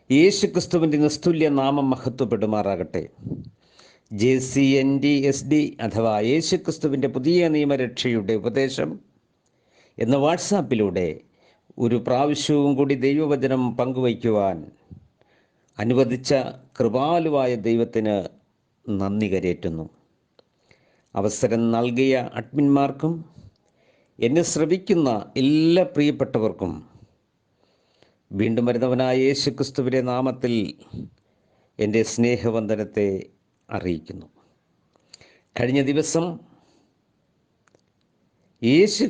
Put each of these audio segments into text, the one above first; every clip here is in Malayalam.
യേശു ക്രിസ്തുവിൻ്റെ നിസ്തുല്യ നാമം മഹത്വപ്പെടുമാറാകട്ടെ. JCNDSD അഥവാ യേശു ക്രിസ്തുവിൻ്റെ പുതിയ നിയമരക്ഷയുടെ ഉപദേശം എന്ന വാട്സാപ്പിലൂടെ ഒരു പ്രാവശ്യവും കൂടി ദൈവവചനം പങ്കുവയ്ക്കുവാൻ അനുവദിച്ച കൃപാലുവായ ദൈവത്തിന് നന്ദി കരേറ്റുന്നു. അവസരം നൽകിയ അഡ്മിന്മാർക്കും എന്നെ ശ്രവിക്കുന്ന എല്ലാ പ്രിയപ്പെട്ടവർക്കും വീണ്ടും വരുന്നവനായ യേശു ക്രിസ്തുവിൻ്റെ നാമത്തിൽ എൻ്റെ സ്നേഹവന്ദനത്തെ അറിയിക്കുന്നു. കഴിഞ്ഞ ദിവസം യേശു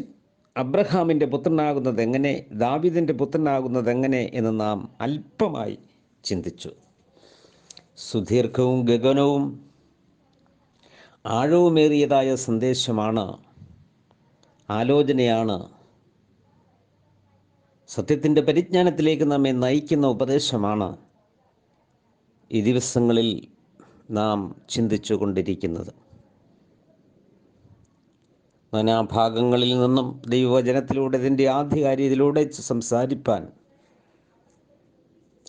അബ്രഹാമിൻ്റെ പുത്രനാകുന്നത് എങ്ങനെ, ദാവീദിൻ്റെ പുത്രനാകുന്നത് എങ്ങനെ എന്ന് നാം അല്പമായി ചിന്തിച്ചു. സുദീർഘവും ഗഗനവും ആഴവുമേറിയതായ സന്ദേശമാണ്, ആലോചനയാണ്, സത്യത്തിൻ്റെ പരിജ്ഞാനത്തിലേക്ക് നമ്മെ നയിക്കുന്ന ഉപദേശമാണ് ഈ ദിവസങ്ങളിൽ നാം ചിന്തിച്ചു കൊണ്ടിരിക്കുന്നത്. നാനാഭാഗങ്ങളിൽ നിന്നും ദൈവവചനത്തിലൂടെ ഇതിൻ്റെ ആധികാരികതയിലൂടെ സംസാരിപ്പാൻ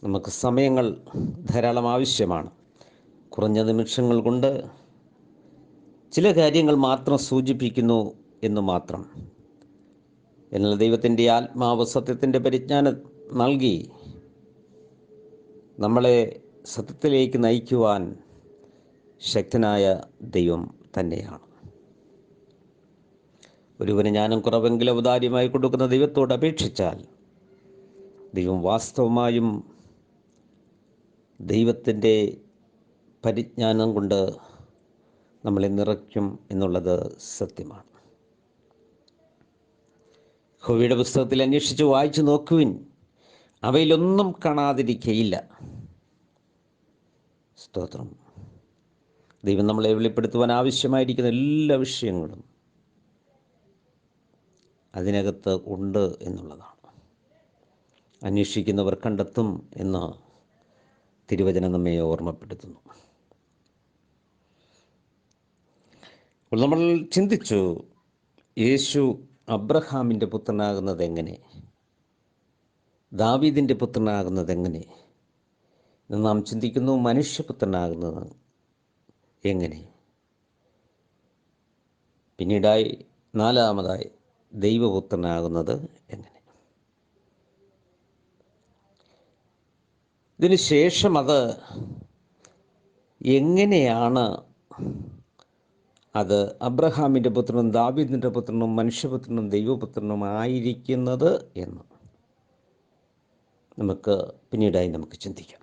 നമുക്ക് സമയങ്ങൾ ധാരാളം ആവശ്യമാണ്. കുറഞ്ഞ നിമിഷങ്ങൾ കൊണ്ട് ചില കാര്യങ്ങൾ മാത്രം സൂചിപ്പിക്കുന്നു എന്ന് മാത്രം. എന്നാൽ ദൈവത്തിൻ്റെ ആത്മാവ് സത്യത്തിൻ്റെ പരിജ്ഞാനം നൽകി നമ്മളെ സത്യത്തിലേക്ക് നയിക്കുവാൻ ശക്തനായ ദൈവം തന്നെയാണ്. ഒരുവന് ജ്ഞാനം കുറവെങ്കിലും ഔദാര്യമായി കൊടുക്കുന്ന ദൈവത്തോട് അപേക്ഷിച്ചാൽ ദൈവം വാസ്തവമായും ദൈവത്തിൻ്റെ പരിജ്ഞാനം കൊണ്ട് നമ്മളെ നിറയ്ക്കും എന്നുള്ളത് സത്യമാണ്. യഹോവയുടെ പുസ്തകത്തിൽ അന്വേഷിച്ച് വായിച്ചു നോക്കുവിൻ, അവയിലൊന്നും കാണാതിരിക്കയില്ല. സ്തോത്രം. ദൈവം നമ്മളെ വെളിപ്പെടുത്തുവാൻ ആവശ്യമായിരിക്കുന്ന എല്ലാ വിഷയങ്ങളും അതിനകത്ത് ഉണ്ട് എന്നുള്ളതാണ്. അന്വേഷിക്കുന്നവർ കണ്ടെത്തും എന്ന് തിരുവചനം നമ്മെ ഓർമ്മപ്പെടുത്തുന്നു. അപ്പോൾ നമ്മൾ ചിന്തിച്ചു, യേശു അബ്രഹാമിൻ്റെ പുത്രനാകുന്നത് എങ്ങനെ, ദാവീദിൻ്റെ പുത്രനാകുന്നത് എങ്ങനെ എന്ന് നാം ചിന്തിക്കുന്നു. മനുഷ്യപുത്രനാകുന്നത് എങ്ങനെ, പിന്നീടായി നാലാമതായി ദൈവപുത്രനാകുന്നത് എങ്ങനെ. ഇതിനു ശേഷം അത് എങ്ങനെയാണ് അത് അബ്രഹാമിൻ്റെ പുത്രനും ദാവീദിൻ്റെ പുത്രനും മനുഷ്യപുത്രനും ദൈവപുത്രനും ആയിരിക്കുന്നത് എന്ന് നമുക്ക് പിന്നീടായി നമുക്ക് ചിന്തിക്കാം.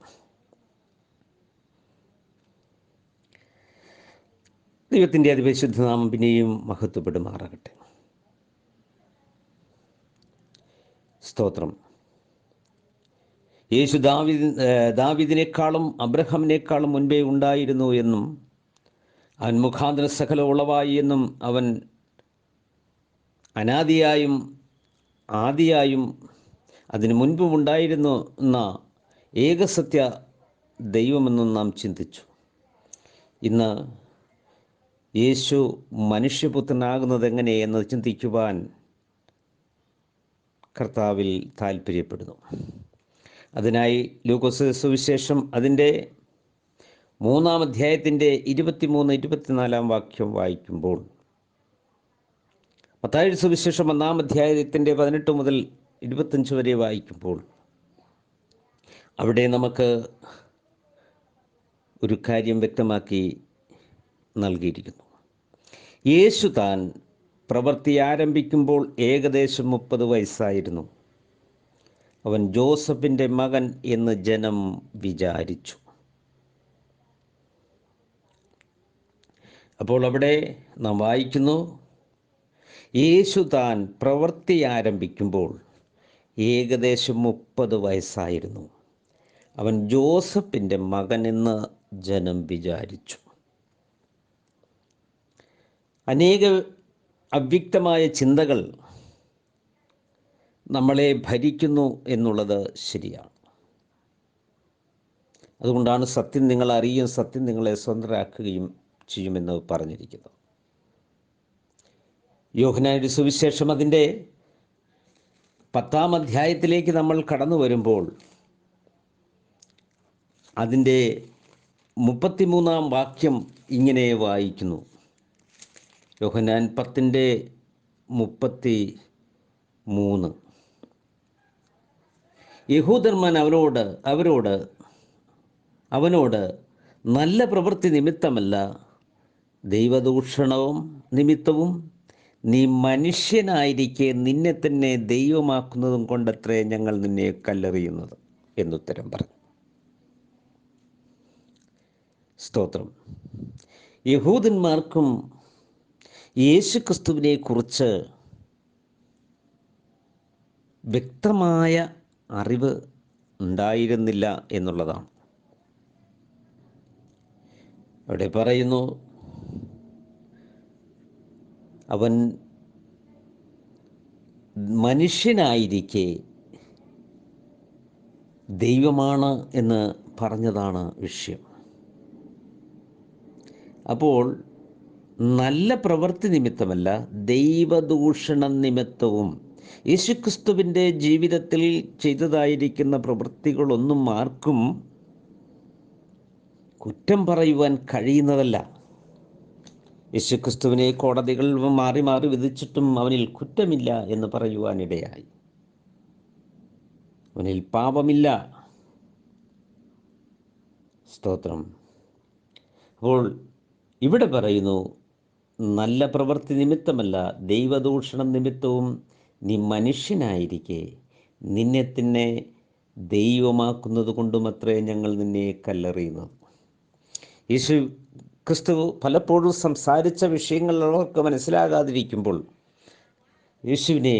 ദൈവത്തിൻ്റെ അതിപരിശുദ്ധ നാമം പിന്നെയും മഹത്വപ്പെടുമാറാകട്ടെ. സ്തോത്രം. യേശു ദാവീദിനേക്കാളും അബ്രഹാമിനേക്കാളും മുൻപേ ഉണ്ടായിരുന്നു എന്നും അവൻ മുഖാന്തര സകല ഉളവായി എന്നും അവൻ അനാദിയായും ആദിയായും അതിനു മുൻപും ഉണ്ടായിരുന്നു എന്ന ഏകസത്യ ദൈവമെന്നും നാം ചിന്തിച്ചു. ഇന്ന് യേശു മനുഷ്യപുത്രനാകുന്നത് എങ്ങനെ എന്ന് ചിന്തിക്കുവാൻ കർത്താവിൽ താല്പര്യപ്പെടുന്നു. അതിനായി ലൂക്കോസ് സുവിശേഷം അതിൻ്റെ 3-ാം അധ്യായത്തിൻ്റെ 23-24 വാക്യം വായിക്കുമ്പോൾ, മത്തായി സുവിശേഷം 1-ാം അധ്യായത്തിൻ്റെ 18 മുതൽ 25 വരെ വായിക്കുമ്പോൾ അവിടെ നമുക്ക് ഒരു കാര്യം വ്യക്തമാക്കി നൽകിയിരിക്കുന്നു. യേശു താൻ പ്രവൃത്തി ആരംഭിക്കുമ്പോൾ ഏകദേശം 30 വയസ്സായിരുന്നു. അവൻ ജോസഫിൻ്റെ മകൻ എന്ന് ജനം വിചാരിച്ചു. അപ്പോൾ അവിടെ നാം വായിക്കുന്നു, യേശു താൻ പ്രവൃത്തി ആരംഭിക്കുമ്പോൾ ഏകദേശം 30 വയസ്സായിരുന്നു. അവൻ ജോസഫിൻ്റെ മകൻ എന്ന് ജനം വിചാരിച്ചു. അനേക അവ്യക്തമായ ചിന്തകൾ നമ്മളെ ഭരിക്കുന്നു എന്നുള്ളത് ശരിയാണ്. അതുകൊണ്ടാണ് സത്യം നിങ്ങൾ അറിയും, സത്യം നിങ്ങളെ സ്വതന്ത്രരാക്കുകയും ചെയ്യുമെന്ന് പറഞ്ഞിരിക്കുന്നു. യോഹന്നാന്റെ സുവിശേഷം അതിൻ്റെ 10-ാം അധ്യായത്തിലേക്ക് നമ്മൾ കടന്നു വരുമ്പോൾ അതിൻ്റെ 33-ാം വാക്യം ഇങ്ങനെ വായിക്കുന്നു. യോഹന്നാൻ 10:33. യഹൂദന്മാർ അവനോട് നല്ല പ്രവൃത്തി നിമിത്തമല്ല, ദൈവദൂഷണവും നിമിത്തവും നീ മനുഷ്യനായിരിക്കെ നിന്നെ തന്നെ ദൈവമാക്കുന്നതും കൊണ്ടത്രേ ഞങ്ങൾ നിന്നെ കല്ലെറിയുന്നത് എന്നുത്തരം പറഞ്ഞു. സ്തോത്രം. യഹൂദന്മാർക്കും യേശുക്രിസ്തുവിനെ കുറിച്ച് വ്യക്തമായ അറിവ് ഉണ്ടായിരുന്നില്ല എന്നുള്ളതാണ്. അവിടെ പറയുന്നു, അവൻ മനുഷ്യനായിരിക്കെ ദൈവമാണ് എന്ന് പറഞ്ഞതാണ് വിഷയം. അപ്പോൾ നല്ല പ്രവൃത്തി നിമിത്തമല്ല, ദൈവദൂഷണം നിമിത്തവും യേശുക്രിസ്തുവിൻ്റെ ജീവിതത്തിൽ ചെയ്തതായിരിക്കുന്ന പ്രവൃത്തികളൊന്നും ആർക്കും കുറ്റം പറയുവാൻ കഴിയുന്നതല്ല. യേശുക്രിസ്തുവിനെ കോടതികൾ മാറി മാറി വിധിച്ചിട്ടും അവനിൽ കുറ്റമില്ല എന്ന് പറയുവാനിടയായി. അവനിൽ പാപമില്ല. സ്തോത്രം. അപ്പോൾ ഇവിടെ പറയുന്നു, നല്ല പ്രവൃത്തി നിമിത്തമല്ല, ദൈവദൂഷണം നിമിത്തവും നീ മനുഷ്യനായിരിക്കെ നിന്നെ തന്നെ ദൈവമാക്കുന്നത് കൊണ്ടുമത്രേ ഞങ്ങൾ നിന്നെ കല്ലെറിയുന്നത്. യേശു ക്രിസ്തു പലപ്പോഴും സംസാരിച്ച വിഷയങ്ങൾ അവർക്ക് മനസ്സിലാകാതിരിക്കുമ്പോൾ യേശുവിനെ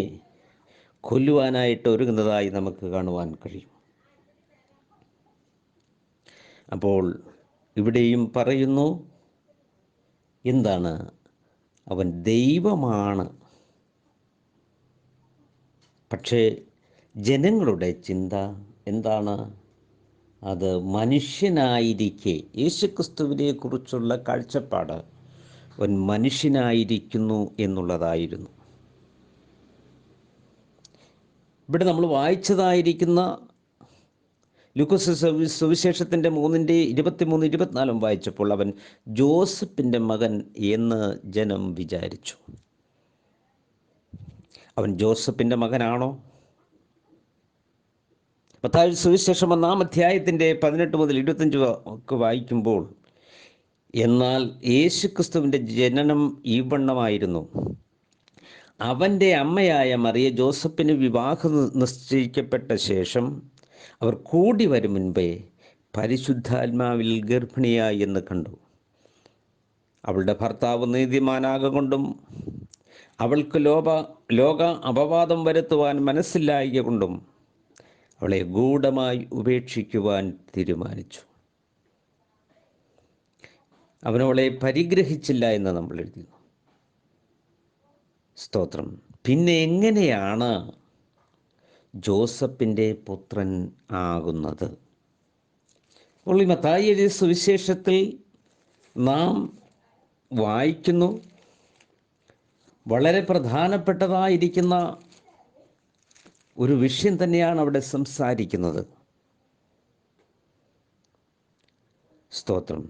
കൊല്ലുവാനായിട്ട് ഒരുങ്ങുന്നതായി നമുക്ക് കാണുവാൻ കഴിയും. അപ്പോൾ ഇവിടെയും പറയുന്നു, എന്താണ്? അവൻ ദൈവമാണ്. പക്ഷേ ജനങ്ങളുടെ ചിന്ത എന്താണ്? അത് മനുഷ്യനായിരിക്കെ, യേശുക്രിസ്തുവിനെ കുറിച്ചുള്ള കാഴ്ചപ്പാട് അവൻ മനുഷ്യനായിരിക്കുന്നു എന്നുള്ളതായിരുന്നു. ഇവിടെ നമ്മൾ വായിച്ചതായിരിക്കുന്ന ലൂക്കോസ് സുവിശേഷത്തിൻ്റെ 3:23-24 വായിച്ചപ്പോൾ അവൻ ജോസഫിൻ്റെ മകൻ എന്ന് ജനം വിചാരിച്ചു. അവൻ ജോസഫിൻ്റെ മകനാണോ? മത്തായി സുവിശേഷം 1-ാം അധ്യായത്തിൻ്റെ 18-25 വായിക്കുമ്പോൾ, എന്നാൽ യേശുക്രിസ്തുവിൻ്റെ ജനനം ഈ വണ്ണമായിരുന്നു. അവൻ്റെ അമ്മയായ മറിയ ജോസഫിന് വിവാഹം നിശ്ചയിക്കപ്പെട്ട ശേഷം അവർ കൂടി വരും മുൻപേ പരിശുദ്ധാത്മാവിൽ ഗർഭിണിയായി എന്ന് കണ്ടു. അവളുടെ ഭർത്താവ് നീതിമാനാകൊണ്ടും അവൾക്ക് ലോക അപവാദം വരുത്തുവാൻ മനസ്സില്ലായ്ക കൊണ്ടും അവളെ ഗൂഢമായി ഉപേക്ഷിക്കുവാൻ തീരുമാനിച്ചു. അവനവളെ പരിഗ്രഹിച്ചില്ല എന്ന് നമ്മൾ എഴുതുന്നു. സ്തോത്രം. പിന്നെ എങ്ങനെയാണ് ജോസഫിൻ്റെ പുത്രൻ ആകുന്നത്? അപ്പോൾ ഈ മത്തായി എഴുതിയ സുവിശേഷത്തിൽ നാം വായിക്കുന്നു, വളരെ പ്രധാനപ്പെട്ടതായിരിക്കുന്ന ഒരു വിഷയം തന്നെയാണ് അവിടെ സംസാരിക്കുന്നത്. സ്തോത്രം.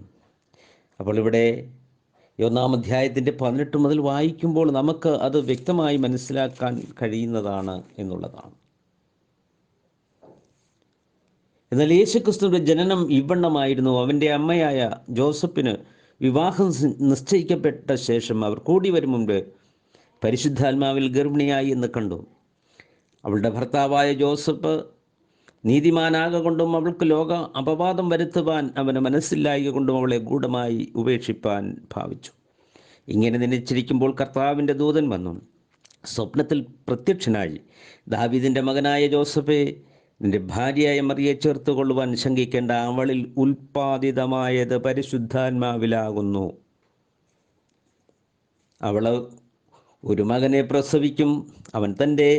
അപ്പോൾ ഇവിടെ 1-ാം അധ്യായത്തിൻ്റെ 18 മുതൽ വായിക്കുമ്പോൾ നമുക്ക് അത് വ്യക്തമായി മനസ്സിലാക്കാൻ കഴിയുന്നതാണ് എന്നുള്ളതാണ്. എന്നാൽ യേശുക്രിസ്തുവിൻ്റെ ജനനം ഇവണ്ണമായിരുന്നു. അവൻ്റെ അമ്മയായ ജോസഫിന് വിവാഹം നിശ്ചയിക്കപ്പെട്ട ശേഷം അവർ കൂടി വരും മുമ്പ് പരിശുദ്ധാത്മാവിൽ ഗർഭിണിയായി എന്ന് കണ്ടു. അവളുടെ ഭർത്താവായ ജോസഫ് നീതിമാനാകൊണ്ടും അവൾക്ക് ലോക അപവാദം വരുത്തുവാൻ അവന് മനസ്സില്ലായക കൊണ്ടും അവളെ ഗൂഢമായി ഉപേക്ഷിപ്പാൻ ഭാവിച്ചു. ഇങ്ങനെ നിശ്ചയിച്ചിരിക്കുമ്പോൾ കർത്താവിൻ്റെ ദൂതൻ വന്നു സ്വപ്നത്തിൽ പ്രത്യക്ഷനായി, ദാവീദിൻ്റെ മകനായ ജോസഫേ, നിന്റെ ഭാര്യയായ മറിയെ ചേർത്ത് കൊള്ളുവാൻ ശങ്കിക്കേണ്ട, അവളിൽ ഉൽപ്പാദിതമായത് പരിശുദ്ധാത്മാവിലാകുന്നു. അവൾ ഒരു മകനെ പ്രസവിക്കും. അവൻ തൻ്റെ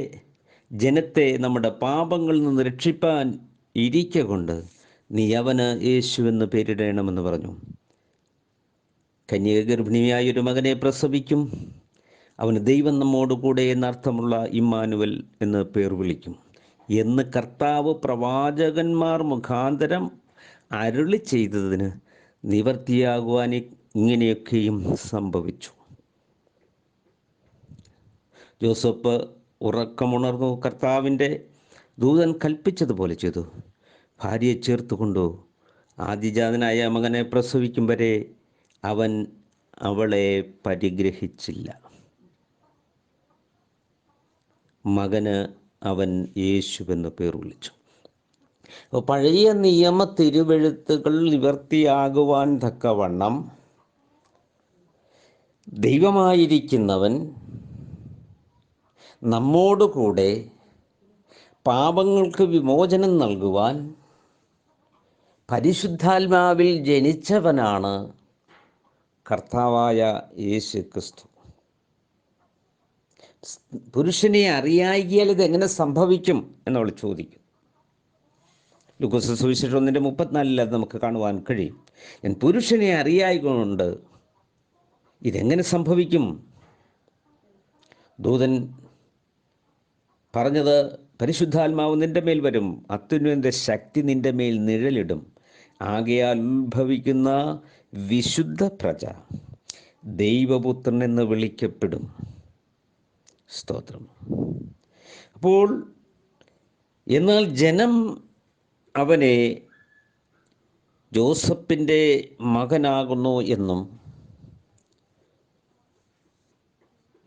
ജനത്തെ നമ്മുടെ പാപങ്ങളിൽ നിന്ന് രക്ഷിപ്പാൻ ഇരിക്കൊണ്ട് നീ അവന് യേശു എന്ന് പേരിടണമെന്ന് പറഞ്ഞു. കന്യക ഗർഭിണിയായ ഒരു മകനെ പ്രസവിക്കും. അവന് ദൈവം നമ്മോടുകൂടെ എന്നർത്ഥമുള്ള ഇമ്മാനുവൽ എന്ന് പേർ വിളിക്കും എന്ന് കർത്താവ് പ്രവാചകന്മാർ മുഖാന്തരം അരുളി ചെയ്തതിന് നിവർത്തിയാകുവാൻ ഇങ്ങനെയൊക്കെയും സംഭവിച്ചു. ജോസഫ് ഉറക്കമുണർന്നു. കർത്താവിൻ്റെ ദൂതൻ കൽപ്പിച്ചതുപോലെ ചെയ്തു. ഭാര്യയെ ചേർത്തുകൊണ്ടു ആദ്യജാതനായ മകനെ പ്രസവിക്കും വരെ അവൻ അവളെ പരിഗ്രഹിച്ചില്ല. മകന് അവൻ യേശുവെന്ന് പേർ വിളിച്ചു. പഴയ നിയമ തിരുവെഴുത്തുകൾ നിവർത്തിയാകുവാൻ തക്കവണ്ണം ദൈവമായിരിക്കുന്നവൻ നമ്മോടുകൂടെ പാപങ്ങൾക്ക് വിമോചനം നൽകുവാൻ പരിശുദ്ധാത്മാവിൽ ജനിച്ചവനാണ് കർത്താവായ യേശു ക്രിസ്തു. പുരുഷനെ അറിയായികയാൽ ഇതെങ്ങനെ സംഭവിക്കും എന്നവൾ ചോദിക്കും. ലൂക്കോസ് സുവിശേഷം 1:34 അത് നമുക്ക് കാണുവാൻ കഴിയും. ഞാൻ പുരുഷനെ അറിയായികൊണ്ട് ഇതെങ്ങനെ സംഭവിക്കും? ദൂതൻ പറഞ്ഞത്, പരിശുദ്ധാത്മാവ് നിന്റെ മേൽ വരും, അത്യുന്നതന്റെ ശക്തി നിന്റെ മേൽ നിഴലിടും, ആകയാൽ ഉത്ഭവിക്കുന്ന വിശുദ്ധ പ്രജ ദൈവപുത്രൻ എന്ന് വിളിക്കപ്പെടും. സ്തോത്രം. അപ്പോൾ എന്നാൽ ജനം അവനെ ജോസഫിൻ്റെ മകനാകുന്നു എന്നും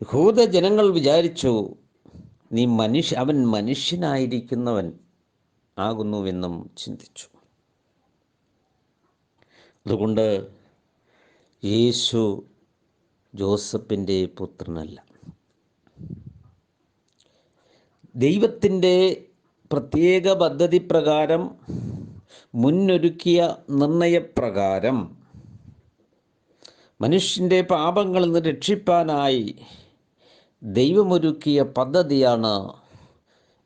യഹൂദ ജനങ്ങൾ വിചാരിച്ചു അവൻ മനുഷ്യനായിരിക്കുന്നവൻ ആകുന്നുവെന്നും ചിന്തിച്ചു. അതുകൊണ്ട് യേശു ജോസഫിൻ്റെ പുത്രനല്ല. ദൈവത്തിൻ്റെ പ്രത്യേക പദ്ധതി പ്രകാരം, മുന്നൊരുക്കിയ നിർണയപ്രകാരം മനുഷ്യൻ്റെ പാപങ്ങളിൽ നിന്ന് രക്ഷിപ്പാനായി ദൈവമൊരുക്കിയ പദ്ധതിയാണ്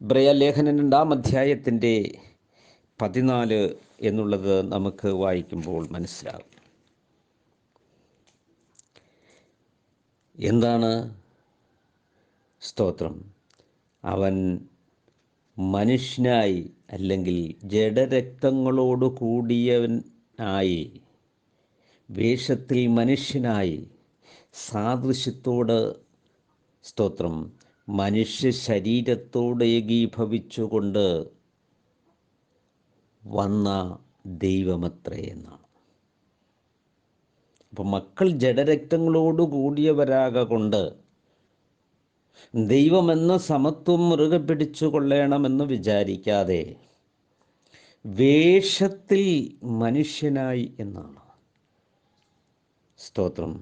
ഇബ്രായലേഖനം 2-ാം-അധ്യായത്തിൻ്റെ 14 എന്നുള്ളത് നമുക്ക് വായിക്കുമ്പോൾ മനസ്സിലാകും. എന്താണ്? സ്തോത്രം. അവൻ മനുഷ്യനായി, അല്ലെങ്കിൽ ജഡരക്തങ്ങളോട് കൂടിയവനായി, വേഷത്തിൽ മനുഷ്യനായി, സാദൃശ്യത്തോട്, സ്തോത്രം, മനുഷ്യ ശരീരത്തോട് ഏകീഭവിച്ചുകൊണ്ട് വന്ന ദൈവമത്രേ എന്നാണ്. അപ്പം മക്കൾ ജഡരക്തങ്ങളോട് കൂടിയവരാകൊണ്ട് ദൈവമെന്ന സമത്വം മുറുകെ പിടിച്ചു കൊള്ളണമെന്ന് വിചാരിക്കാതെ വേഷത്തിൽ മനുഷ്യനായി എന്നാണ്. സ്തോത്രം.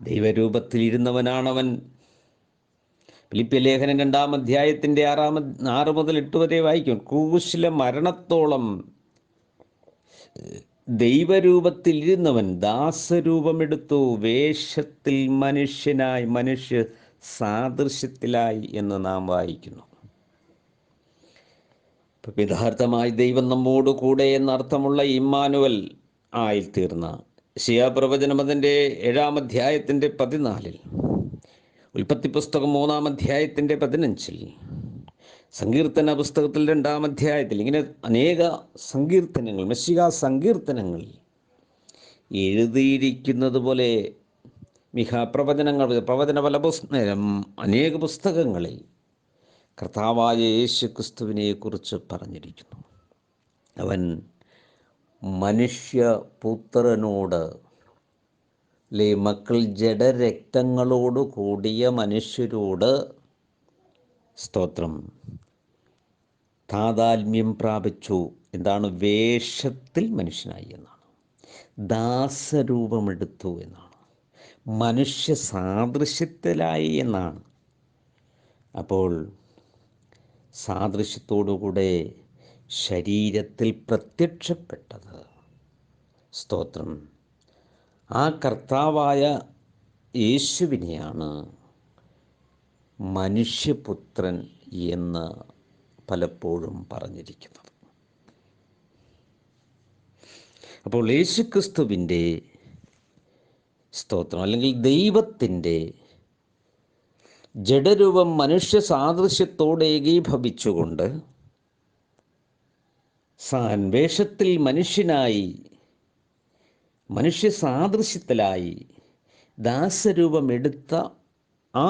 ദൈവരൂപത്തിലിരുന്നവനാണവൻ. ഫിലിപ്പ്യലേഖനം 2-ാം-അധ്യായത്തിൻ്റെ 6-8 വരെ വായിക്കും. ക്രൂശിലെ മരണത്തോളം ദൈവരൂപത്തിലിരുന്നവൻ ദാസരൂപമെടുത്തു, വേഷത്തിൽ മനുഷ്യനായി, മനുഷ്യ സാദൃശ്യത്തിലായി എന്ന് നാം വായിക്കുന്നു. യഥാർത്ഥമായി ദൈവം നമ്മോട് കൂടെ എന്നർത്ഥമുള്ള ഇമ്മാനുവൽ ആയിത്തീർന്ന യെശയ്യാപ്രവചനം 7-ാം-അധ്യായത്തിൻ്റെ 14, ഉൽപ്പത്തി പുസ്തകം 3-ാം-അധ്യായത്തിൻ്റെ 15, സങ്കീർത്തന പുസ്തകത്തിൽ 2-ാം-അധ്യായത്തിൽ, ഇങ്ങനെ അനേക സങ്കീർത്തനങ്ങൾ, മെസ്സിഹാ സങ്കീർത്തനങ്ങൾ എഴുതിയിരിക്കുന്നത് പോലെ പ്രവചന പല അനേക പുസ്തകങ്ങളിൽ കർത്താവായ യേശു ക്രിസ്തുവിനെ കുറിച്ച് പറഞ്ഞിരിക്കുന്നു. അവൻ മനുഷ്യപുത്രനോട്, മക്കൾ ജഡരക്തങ്ങളോട് കൂടിയ മനുഷ്യരോട്, സ്തോത്രം, താതാത്മ്യം പ്രാപിച്ചു. എന്താണ്? വേഷത്തിൽ മനുഷ്യനായി എന്നാണ്. ദാസരൂപമെടുത്തു എന്നാണ്. മനുഷ്യ സാദൃശ്യത്തിലായി എന്നാണ്. അപ്പോൾ സാദൃശ്യത്തോടുകൂടെ ശരീരത്തിൽ പ്രത്യക്ഷപ്പെട്ടത്, സ്തോത്രം, ആ കർത്താവായ യേശുവിനെയാണ് മനുഷ്യപുത്രൻ എന്ന് പലപ്പോഴും പറഞ്ഞിരിക്കുന്നത്. അപ്പോൾ യേശുക്രിസ്തുവിൻ്റെ, സ്തോത്രം, അല്ലെങ്കിൽ ദൈവത്തിൻ്റെ ജഡരൂപം മനുഷ്യ സാദൃശ്യത്തോടെ ഏകീഭവിച്ചുകൊണ്ട് വേഷത്തിൽ മനുഷ്യനായി, മനുഷ്യ സാദൃശ്യത്തിലായി ദാസരൂപമെടുത്ത ആ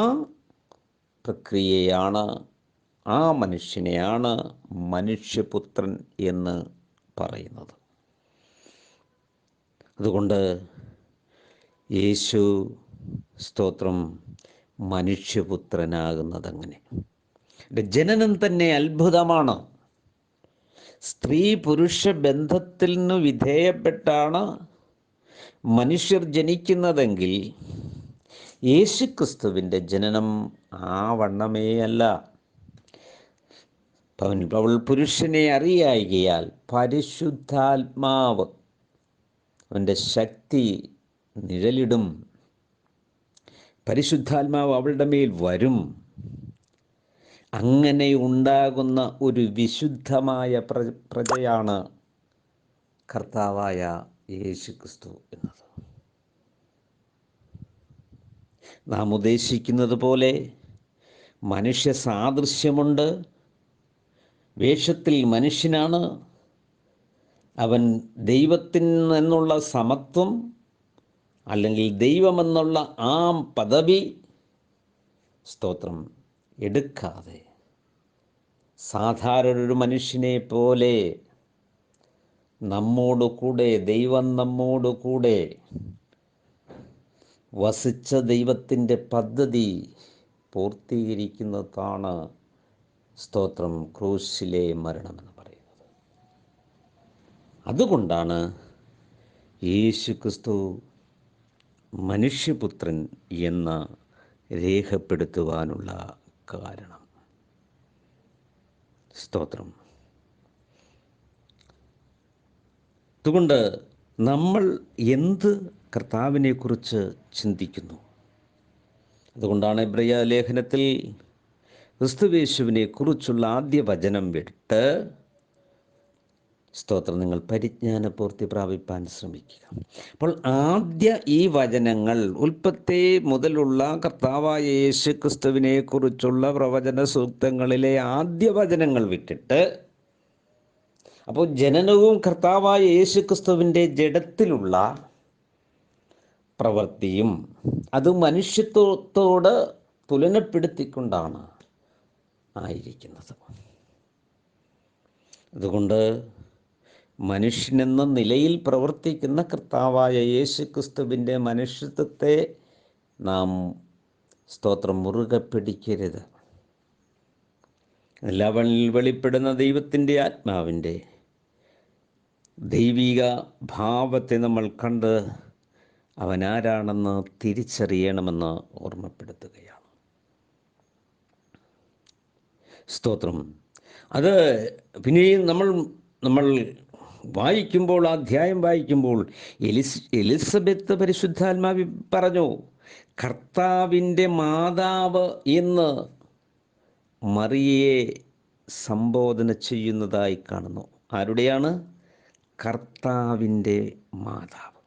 പ്രക്രിയയാണ്, ആ മനുഷ്യനെയാണ് മനുഷ്യപുത്രൻ എന്ന് പറയുന്നത്. അതുകൊണ്ട് യേശു സ്തോത്രം മനുഷ്യപുത്രനാകുന്നത് അങ്ങനെ. ജനനം തന്നെ അത്ഭുതമാണ്. സ്ത്രീ പുരുഷ ബന്ധത്തിൽ നിന്ന് വിധേയപ്പെട്ടാണ് മനുഷ്യർ ജനിക്കുന്നതെങ്കിൽ യേശുക്രിസ്തുവിൻ്റെ ജനനം ആ വണ്ണമേ അല്ല. അവൾ പുരുഷനെ അറിയായികയാൽ പരിശുദ്ധാത്മാവ് അവൻ്റെ ശക്തി നിഴലിടും, പരിശുദ്ധാത്മാവ് അവളുടെ മേൽ വരും. അങ്ങനെ ഉണ്ടാകുന്ന ഒരു വിശുദ്ധമായ പ്രജയാണ് കർത്താവായ യേശുക്രിസ്തു എന്നത്. നാം ഉദ്ദേശിക്കുന്നത് പോലെ മനുഷ്യ സാദൃശ്യമുണ്ട്, വേഷത്തിൽ മനുഷ്യനാണ്. അവൻ ദൈവത്തിൽ നിന്നുള്ള സമത്വം അല്ലെങ്കിൽ ദൈവമെന്നുള്ള ആ പദവി സ്തോത്രം എടുക്കാതെ സാധാരണ ഒരു മനുഷ്യനെ പോലെ നമ്മോട് കൂടെ, ദൈവം നമ്മോട് കൂടെ വസിച്ച ദൈവത്തിൻ്റെ പദ്ധതി പൂർത്തീകരിക്കുന്നതാണ് സ്തോത്രം ക്രൂശിലെ മരണമെന്ന് പറയുന്നത്. അതുകൊണ്ടാണ് യേശുക്രിസ്തു മനുഷ്യപുത്രൻ എന്ന് രേഖപ്പെടുത്തുവാനുള്ള കാരണം. സ്തോത്രം. അതുകൊണ്ട് നമ്മൾ എന്ത് കർത്താവിനെക്കുറിച്ച് ചിന്തിക്കുന്നു? അതുകൊണ്ടാണ് എബ്രായ ലേഖനത്തിൽ ക്രിസ്തുയേശുവിനെ കുറിച്ചുള്ള ആദ്യ വചനം വിട്ട് സ്തോത്രം നിങ്ങൾ പരിജ്ഞാനപൂർത്തി പ്രാപിപ്പാൻ ശ്രമിക്കുക. അപ്പോൾ ആദ്യ ഈ വചനങ്ങൾ ഉൽപ്പത്തി മുതലുള്ള കർത്താവായ യേശു ക്രിസ്തുവിനെ കുറിച്ചുള്ള പ്രവചന സൂക്തങ്ങളിലെ ആദ്യ വചനങ്ങൾ വിട്ടിട്ട്, അപ്പോൾ ജനനവും കർത്താവായ യേശു ക്രിസ്തുവിൻ്റെ ജഡത്തിലുള്ള പ്രവൃത്തിയും അത് മനുഷ്യത്വത്തോട് തുലനപ്പെടുത്തിക്കൊണ്ടാണ് ആയിരിക്കുന്നത്. അതുകൊണ്ട് മനുഷ്യനെന്ന നിലയിൽ പ്രവർത്തിക്കുന്ന കർത്താവായ യേശു ക്രിസ്തുവിൻ്റെ മനുഷ്യത്വത്തെ നാം സ്തോത്രം മുറുകെ പിടിക്കരുത്. എല്ലാവരിൽ വെളിപ്പെടുന്ന ദൈവത്തിൻ്റെ ആത്മാവിൻ്റെ ദൈവിക ഭാവത്തെ നമ്മൾ കണ്ട് അവനാരാണെന്ന് തിരിച്ചറിയണമെന്ന് ഓർമ്മപ്പെടുത്തുകയാണ്. സ്തോത്രം. അത് പിന്നെയും നമ്മൾ വായിക്കുമ്പോൾ, അധ്യായം വായിക്കുമ്പോൾ എലിസബത്ത് പരിശുദ്ധാത്മാവി പറഞ്ഞു കർത്താവിൻ്റെ മാതാവ് എന്ന് മറിയയെ സംബോധന ചെയ്യുന്നതായി കാണുന്നു. ആരുടെയാണ്? കർത്താവിൻ്റെ മാതാവ്.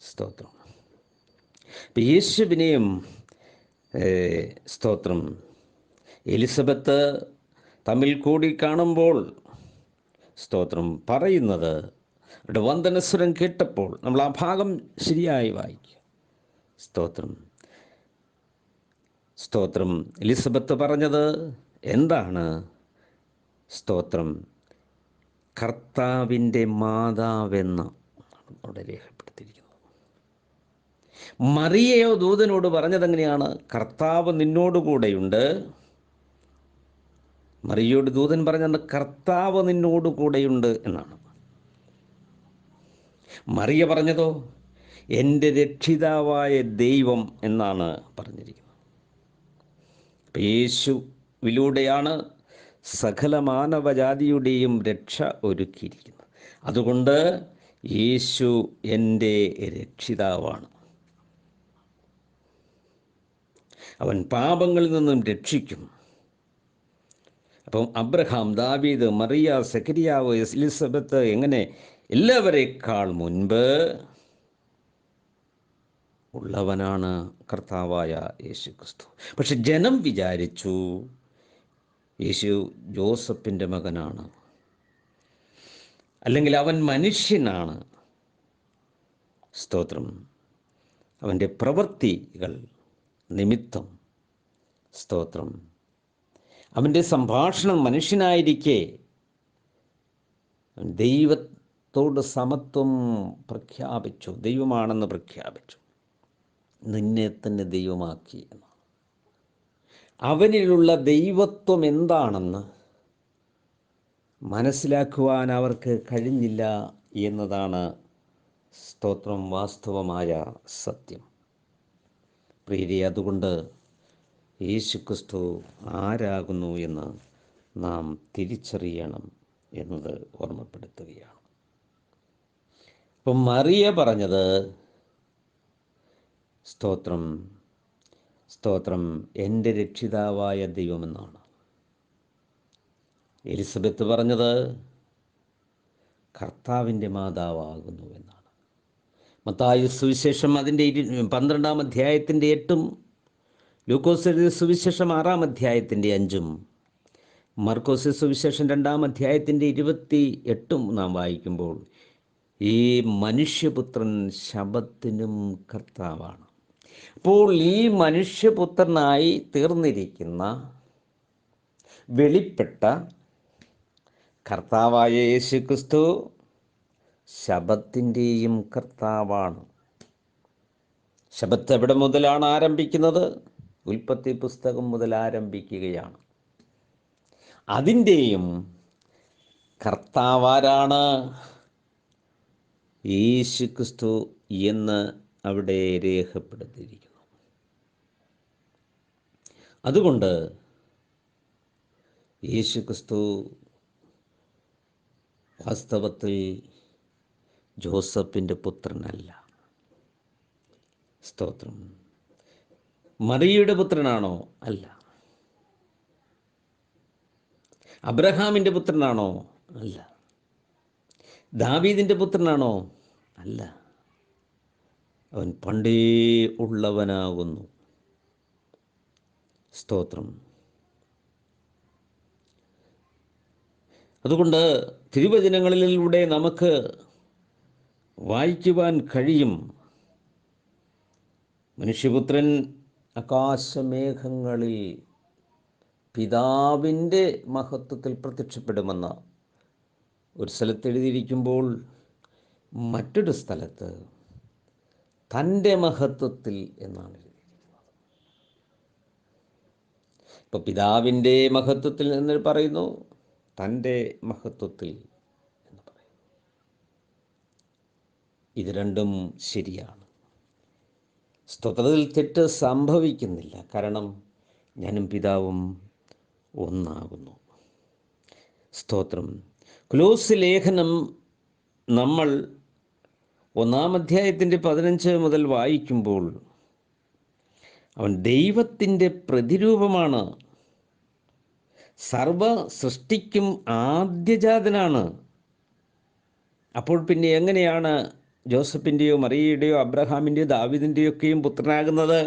സ്തോത്രം. യേശുവിനെയും സ്തോത്രം എലിസബത്ത് തമ്മിൽ കൂടി കാണുമ്പോൾ സ്തോത്രം പറയുന്നത്, വന്ദനസ്വരം കേട്ടപ്പോൾ നമ്മൾ ആ ഭാഗം ശരിയായി വായിക്കുക. സ്തോത്രം. സ്തോത്രം. എലിസബത്ത് പറഞ്ഞത് എന്താണ്? സ്തോത്രം. കർത്താവിൻ്റെ മാതാവെന്ന് അവിടെ രേഖപ്പെടുത്തിയിരിക്കുന്നത്. മറിയയോ ദൂതനോട് പറഞ്ഞതെങ്ങനെയാണ്? കർത്താവ് നിന്നോടുകൂടെയുണ്ട്. മറിയയോട് ദൂതൻ പറഞ്ഞത് കർത്താവ് നിന്നോടുകൂടെയുണ്ട് എന്നാണ്. മറിയ പറഞ്ഞതോ എൻ്റെ രക്ഷിതാവായ ദൈവം എന്നാണ് പറഞ്ഞിരിക്കുന്നത്. യേശുവിലൂടെയാണ് സകല മാനവജാതിയുടെയും രക്ഷ ഒരുക്കിയിരിക്കുന്നത്. അതുകൊണ്ട് യേശു എൻ്റെ രക്ഷിതാവാണ്. അവൻ പാപങ്ങളിൽ നിന്നും രക്ഷിക്കും. അപ്പം അബ്രഹാം, ദാവീദ്, മറിയ, സക്കരിയാവ്, എലിസബത്ത്, എങ്ങനെ എല്ലാവരേക്കാൾ മുൻപ് ഉള്ളവനാണ് കർത്താവായ യേശു ക്രിസ്തു. പക്ഷെ ജനം വിചാരിച്ചു യേശു ജോസഫിൻ്റെ മകനാണ്, അല്ലെങ്കിൽ അവൻ മനുഷ്യനാണ്. സ്തോത്രം. അവൻ്റെ പ്രവൃത്തികൾ നിമിത്തം, സ്തോത്രം, അവൻ്റെ സംഭാഷണം മനുഷ്യനായിരിക്കെ ദൈവത്തോട് സമത്വം പ്രഖ്യാപിച്ചു, ദൈവമാണെന്ന് പ്രഖ്യാപിച്ചു, നിന്നെ തന്നെ ദൈവമാക്കി എന്ന്. അവനിലുള്ള ദൈവത്വം എന്താണെന്ന് മനസ്സിലാക്കുവാൻ അവർക്ക് കഴിഞ്ഞില്ല എന്നതാണ്, സ്തോത്രം, വാസ്തവമായ സത്യം. പ്രിയരെ, അതുകൊണ്ട് യേശുക്രിസ്തു ആരാകുന്നു എന്ന് നാം തിരിച്ചറിയണം എന്നത് ഓർമ്മപ്പെടുത്തുകയാണ്. അപ്പം മറിയ പറഞ്ഞത്, സ്തോത്രം, സ്തോത്രം, എൻ്റെ രക്ഷിതാവായ ദൈവമെന്നാണ്. എലിസബത്ത് പറഞ്ഞത് കർത്താവിൻ്റെ മാതാവാകുന്നു എന്നാണ്. മത്തായി സുവിശേഷം അതിൻ്റെ 12-ാം അധ്യായത്തിൻ്റെ 8-ഉം, ലൂക്കോസ് സുവിശേഷം 6-ാം അധ്യായത്തിൻ്റെ 5-ഉം, മർക്കോസ് സുവിശേഷം 2-ാം അധ്യായത്തിൻ്റെ 28-ഉം നാം വായിക്കുമ്പോൾ ഈ മനുഷ്യപുത്രൻ ശബത്തിനും കർത്താവാണ്. അപ്പോൾ ഈ മനുഷ്യപുത്രനായി തീർന്നിരിക്കുന്ന വെളിപ്പെട്ട കർത്താവായ യേശുക്രിസ്തു ശബത്തിൻ്റെയും കർത്താവാണ്. ശബത്ത് എവിടെ മുതലാണ് ആരംഭിക്കുന്നത്? ഉൽപ്പത്തി പുസ്തകം മുതൽ ആരംഭിക്കുകയാണ്. അതിൻ്റെയും കർത്താവാരാണ്? യേശുക്രിസ്തു എന്ന് അവിടെ രേഖപ്പെടുത്തിയിരിക്കുന്നു. അതുകൊണ്ട് യേശുക്രിസ്തു വാസ്തവത്തിൽ ജോസഫിൻ്റെ പുത്രനല്ല. സ്തോത്രം. മറിയയുടെ പുത്രനാണോ? അല്ല. അബ്രഹാമിൻ്റെ പുത്രനാണോ? അല്ല. ദാവീദിൻ്റെ പുത്രനാണോ? അല്ല. അവൻ പണ്ടേ ഉള്ളവനാകുന്നു. സ്തോത്രം. അതുകൊണ്ട് തിരുവചനങ്ങളിലൂടെ നമുക്ക് വായിക്കുവാൻ കഴിയും, മനുഷ്യപുത്രൻ ആകാശമേഘങ്ങളിൽ പിതാവിൻ്റെ മഹത്വത്തിൽ പ്രത്യക്ഷപ്പെടുമെന്ന് ഒരു സ്ഥലത്ത് എഴുതിയിരിക്കുമ്പോൾ, മറ്റൊരു സ്ഥലത്ത് തൻ്റെ മഹത്വത്തിൽ എന്നാണ് എഴുതിയിരിക്കുന്നത്. ഇപ്പോൾ പിതാവിൻ്റെ മഹത്വത്തിൽ എന്ന് പറയുന്നു, തൻ്റെ മഹത്വത്തിൽ എന്ന് പറയുന്നു. ഇത് രണ്ടും ശരിയാണ്. സ്തോത്രത്തിൽ തെറ്റ് സംഭവിക്കുന്നില്ല. കാരണം ഞാനും പിതാവും ഒന്നാകുന്നു. സ്തോത്രം. കൊലോസ്യ ലേഖനം നമ്മൾ 1-ാം അധ്യായത്തിൻ്റെ 15 മുതൽ വായിക്കുമ്പോൾ, അവൻ ദൈവത്തിൻ്റെ പ്രതിരൂപമാണ്, സർവ സൃഷ്ടിക്കും ആദ്യജാതനാണ്. അപ്പോൾ പിന്നെ എങ്ങനെയാണ് ജോസഫിൻ്റെയോ മറിയയുടെയോ അബ്രഹാമിൻ്റെയോ ദാവീദിൻ്റെയോ ഒക്കെയും പുത്രനാകുന്നത്?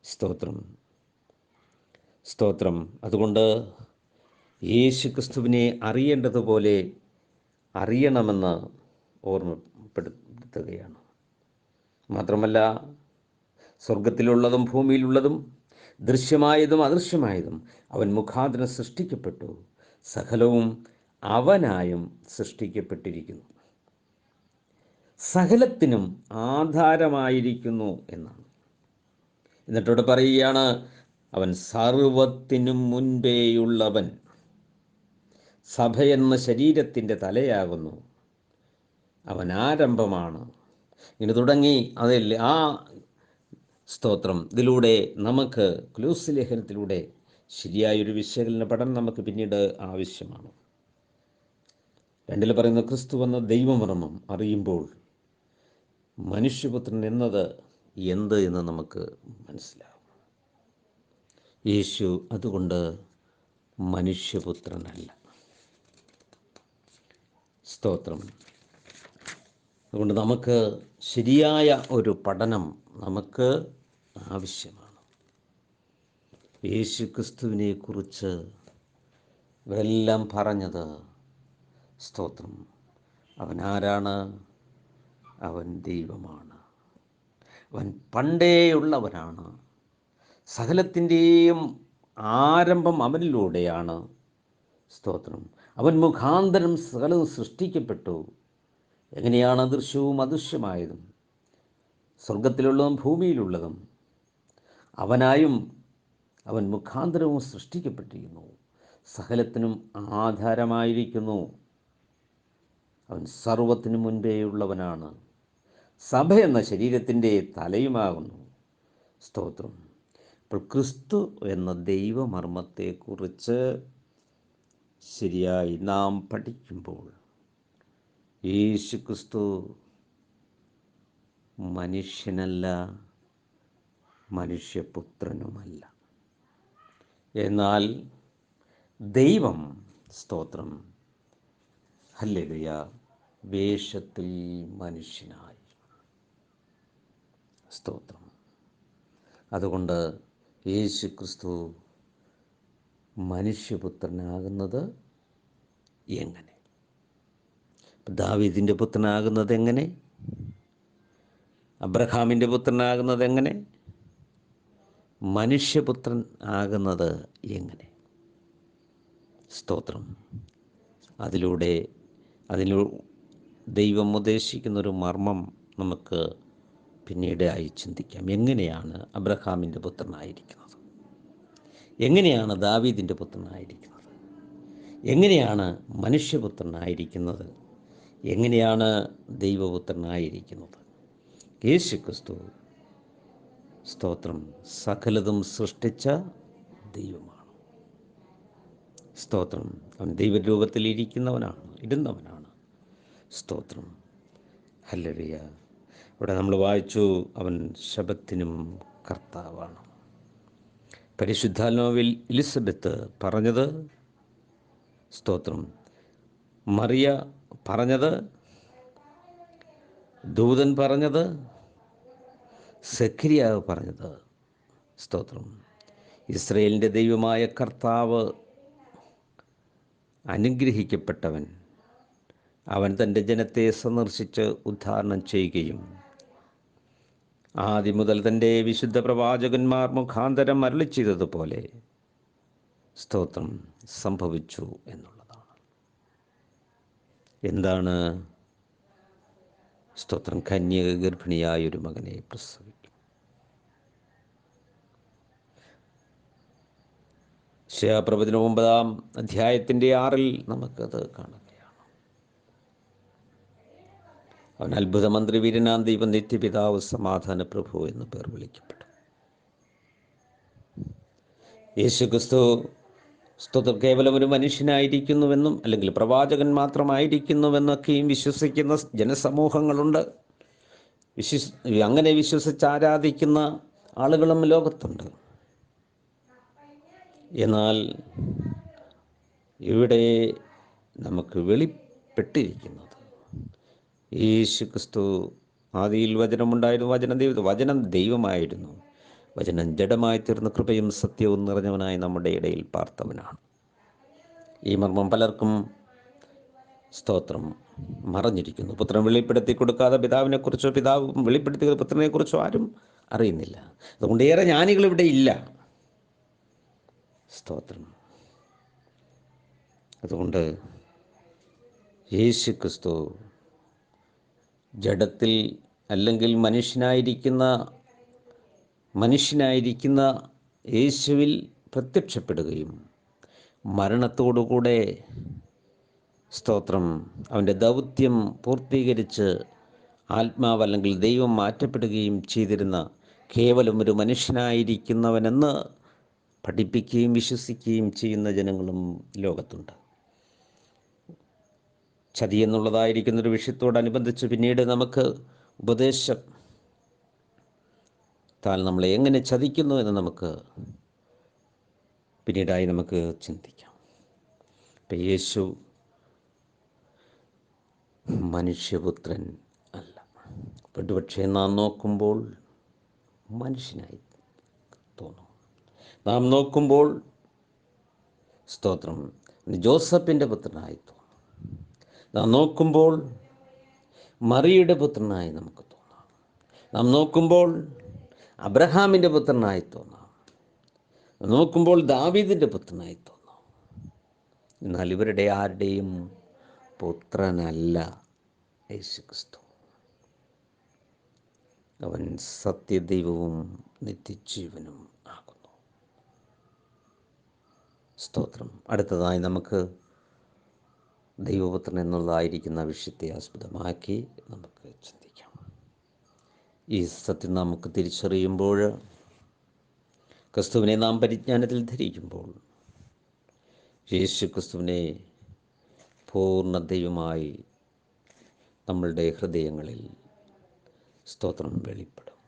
സ്തോത്രം, സ്തോത്രം. അതുകൊണ്ട് യേശുക്രിസ്തുവിനെ അറിയേണ്ടതുപോലെ അറിയണമെന്ന് ഓർമ്മപ്പെടുത്തുകയാണ്. മാത്രമല്ല, സ്വർഗത്തിലുള്ളതും ഭൂമിയിലുള്ളതും ദൃശ്യമായതും അദൃശ്യമായതും അവൻ മുഖാന്തരം സൃഷ്ടിക്കപ്പെട്ടു, സകലവും അവനായും സൃഷ്ടിക്കപ്പെട്ടിരിക്കുന്നു, സകലത്തിനും ആധാരമായിരിക്കുന്നു എന്നാണ്. എന്നിട്ടോടെ പറയുകയാണ്, അവൻ സർവത്തിനും മുൻപേയുള്ളവൻ, സഭയെന്ന ശരീരത്തിൻ്റെ തലയാകുന്നു, അവൻ ആരംഭമാണ്. ഇങ്ങനെ തുടങ്ങി അതിൽ ആ സ്തോത്രം ഇതിലൂടെ നമുക്ക് കൊലോസ്യ ലേഖനത്തിലൂടെ ശരിയായൊരു വിശകലന പഠനം നമുക്ക് പിന്നീട് ആവശ്യമാണ്. 2 പറയുന്ന ക്രിസ്തു എന്ന ദൈവമർമ്മം അറിയുമ്പോൾ മനുഷ്യപുത്രൻ എന്നത് എന്ത് എന്ന് നമുക്ക് മനസ്സിലാവും. യേശു അതുകൊണ്ട് മനുഷ്യപുത്രനല്ല. സ്തോത്രം. അതുകൊണ്ട് നമുക്ക് ശരിയായ ഒരു പഠനം നമുക്ക് ആവശ്യമാണ്. യേശു ക്രിസ്തുവിനെ കുറിച്ച് ഇവരെല്ലാം പറഞ്ഞത് സ്തോത്രം. അവൻ ആരാണ്? അവൻ ദൈവമാണ്. അവൻ പണ്ടേയുള്ളവനാണ്. സകലത്തിൻ്റെയും ആരംഭം അവനിലൂടെയാണ്. സ്തോത്രം. അവൻ മുഖാന്തരം സകലവും സൃഷ്ടിക്കപ്പെട്ടു. എങ്ങനെയാണ് ദൃശ്യവും അദൃശ്യമായതും സ്വർഗത്തിലുള്ളതും ഭൂമിയിലുള്ളതും അവനായും അവൻ മുഖാന്തരവും സൃഷ്ടിക്കപ്പെട്ടിരിക്കുന്നു. സകലത്തിനും ആധാരമായിരിക്കുന്നു. അവൻ സർവത്തിനു മുൻപേയുള്ളവനാണ്. സഭ എന്ന ശരീരത്തിൻ്റെ തലയുമാകുന്നു. സ്തോത്രം. അപ്പോൾ ക്രിസ്തു എന്ന ദൈവമർമ്മത്തെക്കുറിച്ച് ശരിയായി നാം പഠിക്കുമ്പോൾ യേശു ക്രിസ്തു മനുഷ്യനല്ല, മനുഷ്യപുത്രനുമല്ല. എന്നാൽ ദൈവം, സ്തോത്രം, ഹല്ലേലൂയ, വേഷത്തിൽ മനുഷ്യനായി. സ്തോത്രം. അതുകൊണ്ട് യേശു ക്രിസ്തു മനുഷ്യപുത്രനാകുന്നത് എങ്ങനെ? ദാവീദിൻ്റെ പുത്രനാകുന്നത് എങ്ങനെ? അബ്രഹാമിൻ്റെ പുത്രനാകുന്നത് എങ്ങനെ? മനുഷ്യപുത്രൻ ആകുന്നത് എങ്ങനെ? സ്തോത്രം. അതിലൂ ദൈവം ഉദ്ദേശിക്കുന്നൊരു മർമ്മം നമുക്ക് പിന്നീടായി ചിന്തിക്കാം. എങ്ങനെയാണ് അബ്രഹാമിൻ്റെ പുത്രനായിരിക്കുന്നത്? എങ്ങനെയാണ് ദാവീദിൻ്റെ പുത്രനായിരിക്കുന്നത്? എങ്ങനെയാണ് മനുഷ്യപുത്രനായിരിക്കുന്നത്? എങ്ങനെയാണ് ദൈവപുത്രനായിരിക്കുന്നത്? യേശു ക്രിസ്തു, സ്തോത്രം, സകലതും സൃഷ്ടിച്ച ദൈവമാണ്. സ്തോത്രം. അവൻ ദൈവരൂപത്തിൽ ഇരുന്നവനാണ്. സ്തോത്രം. ഹല്ലേലൂയ. ഇവിടെ നമ്മൾ വായിച്ചു, അവൻ ശബത്തിനും കർത്താവാണ്. പരിശുദ്ധാത്മാവിൽ എലിസബത്ത് പറഞ്ഞത്, സ്തോത്രം, മറിയ പറഞ്ഞത്, ദൂതൻ പറഞ്ഞത്, സഖരിയാവ് പറഞ്ഞത്, സ്തോത്രം, ഇസ്രായേലിൻ്റെ ദൈവമായ കർത്താവ് അനുഗ്രഹിക്കപ്പെട്ടവൻ, അവൻ തൻ്റെ ജനത്തെ സന്ദർശിച്ച് ഉദ്ധാരണം ചെയ്യുകയും ആദ്യം മുതൽ തൻ്റെ വിശുദ്ധ പ്രവാചകന്മാർ മുഖാന്തരം അരുളി ചെയ്തതുപോലെ, സ്തോത്രം, സംഭവിച്ചു എന്നുള്ളതാണ്. എന്താണ്? സ്തോത്രം, കന്യക ഗർഭിണിയായൊരു മകനെ പ്രസവിക്കും. യശയ്യാപ്രവചനം 9-ാം അധ്യായത്തിൻ്റെ 6 നമുക്കത് കാണുകയാണ്. അവൻ അത്ഭുതമന്ത്രി, വീരനാം ദൈവം, നിത്യപിതാവ്, സമാധാന പ്രഭു എന്ന് പേർ വിളിക്കപ്പെട്ടു. യേശു ക്രിസ്തു, സ്തോത്രം, കേവലം ഒരു മനുഷ്യനായിരിക്കുന്നുവെന്നും അല്ലെങ്കിൽ പ്രവാചകൻ മാത്രമായിരിക്കുന്നുവെന്നൊക്കെയും വിശ്വസിക്കുന്ന ജനസമൂഹങ്ങളുണ്ട്. അങ്ങനെ വിശ്വസിച്ച് ആരാധിക്കുന്ന ആളുകളും ലോകത്തുണ്ട്. എന്നാൽ ഇവിടെ നമുക്ക് വെളിപ്പെട്ടിരിക്കുന്നത്, യേശു ക്രിസ്തു, ആദിയിൽ വചനമുണ്ടായിരുന്നു, വചനം ദൈവമായിരുന്നു, വചനം ജഡമായി തീർന്ന കൃപയും സത്യവും നിറഞ്ഞവനായി നമ്മുടെ ഇടയിൽ പാർത്തവനാണ്. ഈ മർമ്മം പലർക്കും, സ്തോത്രം, മറഞ്ഞിരിക്കുന്നു. പുത്രൻ വെളിപ്പെടുത്തി കൊടുക്കാതെ പിതാവിനെക്കുറിച്ചോ പിതാവ് വെളിപ്പെടുത്തിയ പുത്രനെക്കുറിച്ചോ ആരും അറിയുന്നില്ല. അതുകൊണ്ട് ഏറെ ജ്ഞാനികൾ ഇവിടെ ഇല്ല. സ്തോത്രം. അതുകൊണ്ട് യേശു ക്രിസ്തു ജഡത്തിൽ അല്ലെങ്കിൽ മനുഷ്യനായിരിക്കുന്ന യേശുവിൽ പ്രത്യക്ഷപ്പെടുകയും മരണത്തോടുകൂടെ, സ്തോത്രം, അവൻ്റെ ദൗത്യം പൂർത്തീകരിച്ച് ആത്മാവ് അല്ലെങ്കിൽ ദൈവം മാറ്റപ്പെടുകയും ചെയ്തിരുന്ന കേവലം ഒരു മനുഷ്യനായിരിക്കുന്നവനെന്ന് പഠിപ്പിക്കുകയും വിശ്വസിക്കുകയും ചെയ്യുന്ന ജനങ്ങളും ലോകത്തുണ്ട്. ചതി എന്നുള്ളതായിരിക്കുന്നൊരു വിഷയത്തോടനുബന്ധിച്ച് പിന്നീട് നമുക്ക് ഉപദേശത്താൽ നമ്മളെ എങ്ങനെ ചതിക്കുന്നു എന്ന് നമുക്ക് പിന്നീടായി നമുക്ക് ചിന്തിക്കാം. ഇപ്പം യേശു മനുഷ്യപുത്രൻ അല്ല. പക്ഷേ നാം നോക്കുമ്പോൾ മനുഷ്യനായി തോന്നും. നാം നോക്കുമ്പോൾ, സ്തോത്രം, ജോസഫിൻ്റെ പുത്രനായി തോന്നും. നാം നോക്കുമ്പോൾ മറിയുടെ പുത്രനായി നമുക്ക് തോന്നാം. നാം നോക്കുമ്പോൾ അബ്രഹാമിൻ്റെ പുത്രനായി തോന്നാം. നോക്കുമ്പോൾ ദാവീദിൻ്റെ പുത്രനായി തോന്നാം. എന്നാൽ ഇവരുടെ ആരുടെയും പുത്രനല്ല യേശുക്രിസ്തു. അവൻ സത്യദൈവവും നിത്യജീവനും ആകുന്നു. സ്തോത്രം. അടുത്തതായി നമുക്ക് ദൈവപുത്രൻ എന്നുള്ളതായിരിക്കുന്ന വിഷയത്തെ ആസ്പദമാക്കി നമുക്ക് ചിന്തിക്കാം. ഈ സത്യം നമുക്ക് തിരിച്ചറിയുമ്പോൾ, ക്രിസ്തുവിനെ നാം പരിജ്ഞാനത്തിൽ ധരിക്കുമ്പോൾ, യേശു ക്രിസ്തുവിനെ പൂർണ്ണ ദൈവമായി നമ്മളുടെ ഹൃദയങ്ങളിൽ സ്തോത്രം വെളിപ്പെടും.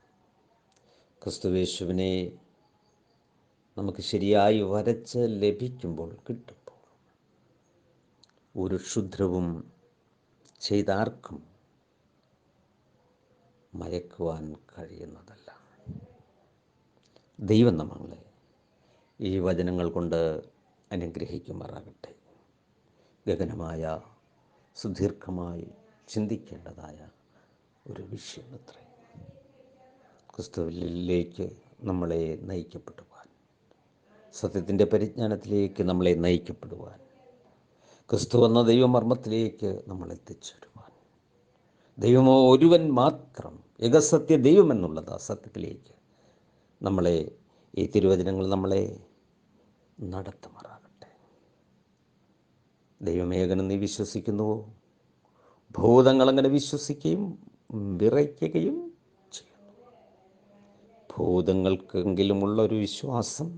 ക്രിസ്തുവേശുവിനെ നമുക്ക് ശരിയായി വരച്ച് ലഭിക്കുമ്പോൾ, കിട്ടുമ്പോൾ, ഒരു ക്ഷുദ്രവും ചെയ്താർക്കും മയക്കുവാൻ കഴിയുന്നതല്ല. ദൈവം നമ്മളെ ഈ വചനങ്ങൾ കൊണ്ട് അനുഗ്രഹിക്കുമാറാകട്ടെ. ഗഗനമായ സുദീർഘമായി ചിന്തിക്കേണ്ടതായ ഒരു വിഷയമത്രേ. ക്രിസ്തുവിലേക്ക് നമ്മളെ നയിക്കപ്പെടുവാൻ, സത്യത്തിൻ്റെ പരിജ്ഞാനത്തിലേക്ക് നമ്മളെ നയിക്കപ്പെടുവാൻ, ക്രിസ്തു എന്ന ദൈവമർമ്മത്തിലേക്ക് നമ്മൾ എത്തിച്ചേരുവാൻ, ദൈവമോ ഒരുവൻ മാത്രം, ഏകസത്യ ദൈവം എന്നുള്ളത് ആ സത്യത്തിലേക്ക് നമ്മളെ, ഈ തിരുവചനങ്ങൾ നമ്മളെ നടത്തുമാറാകട്ടെ. ദൈവമേകനെന്ന് നീ വിശ്വസിക്കുന്നുവോ? ഭൂതങ്ങളങ്ങനെ വിശ്വസിക്കുകയും വിറയ്ക്കുകയും ചെയ്യുന്നു. ഭൂതങ്ങൾക്കെങ്കിലുമുള്ളൊരു വിശ്വാസം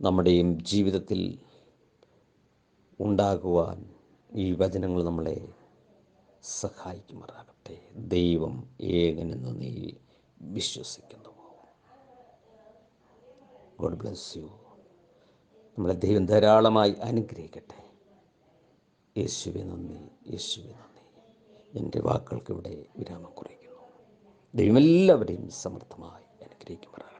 നമ്മുടെയും ജീവിതത്തിൽ ഉണ്ടാകുവാൻ ഈ വചനങ്ങൾ നമ്മളെ സഹായിക്കുമാറാകട്ടെ. ദൈവം ഏകനെന്ന് നീ വിശ്വസിക്കുന്നുവോ? God bless you. നമ്മളെ ദൈവം ധാരാളമായി അനുഗ്രഹിക്കട്ടെ. യേശുവേ നന്ദി, യേശുവേ നന്ദി. എൻ്റെ വാക്കുകൾക്ക് ഇവിടെ വിരാമം കുറിക്കുന്നു. ദൈവം എല്ലാവരെയും സമൃദ്ധമായി അനുഗ്രഹിക്കുമാറാകട്ടെ.